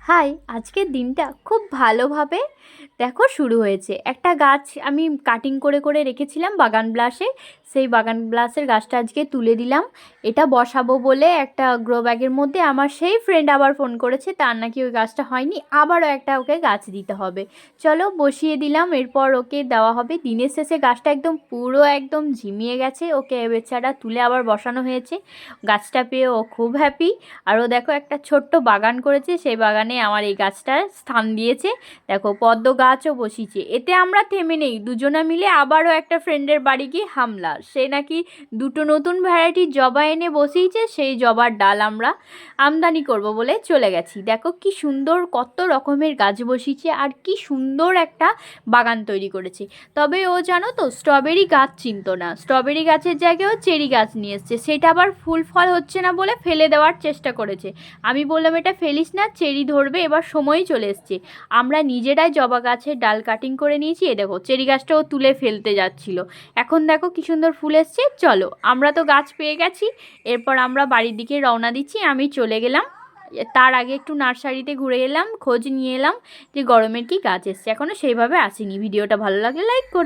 High, আজকের দিনটা খুব ভালোভাবে দেখো শুরু হয়েছে। একটা গাছ আমি কাটিং করে করে রেখেছিলাম বাগান ব্লাসে, সেই বাগান ব্লাসের গাছটা আজকে তুলে দিলাম। এটা বসাবো বলে একটা গ্রো ব্যাগের মধ্যে আমার সেই ফ্রেন্ড আবার ফোন করেছে, তার নাকি ওই গাছটা হয়নি, আবারও একটা ওকে গাছ দিতে হবে। চলো বসিয়ে দিলাম, এরপর ওকে দেওয়া হবে। দিনের শেষে গাছটা একদম পুরো একদম ঝিমিয়ে গেছে, ওকে বেচারা তুলে আবার বসানো হয়েছে। গাছটা পেয়ে ও খুব হ্যাপি। আরও দেখো একটা ছোট্ট বাগান করেছে, সেই বাগানে আমার এই গাছটার স্থান দিয়েছে। দেখো পদ্ম গাছও বসিয়েছে। এতে আমরা থেমে নেই, দুজনা মিলে আবারও একটা ফ্রেন্ডের বাড়ি গিয়ে হামলা। সে নাকি দুটো নতুন ভ্যারাইটির জবা এনে বসিয়েছে, সেই জবার ডাল আমরা আমদানি করব বলে চলে গেছি। দেখো কি সুন্দর কত রকমের গাছ বসিয়েছে, আর কি সুন্দর একটা বাগান তৈরি করেছে। তবে ও জানো তো, স্ট্রবেরি গাছ চিনতো না, স্ট্রবেরি গাছের জায়গায় ও চেরি গাছ নিয়ে এসছে। সেটা আবার ফুল ফল হচ্ছে না বলে ফেলে দেওয়ার চেষ্টা করেছে। আমি বললাম এটা ফেলিস না, চেরি ধরবে, এবার সময়ই চলে এসছে। আমরা নিজেরাই জবা গাছের ডাল কাটিং করে নিয়েছি। এ দেখো চেরি গাছটাও তুলে ফেলতে যাচ্ছিল। এখন দেখো কি সুন্দর ফুল এসছে। চলো, আমরা তো গাছ পেয়ে গেছি, এরপর আমরা বাড়ির দিকে রওনা দিচ্ছি। আমি চলে গেলাম, তার আগে একটু নার্সারিতে ঘুরে এলাম, খোঁজ নিয়ে এলাম যে গরমের কি গাছ এসছে। এখনও সেইভাবে আসেনি। ভিডিওটা ভালো লাগলে লাইক করো।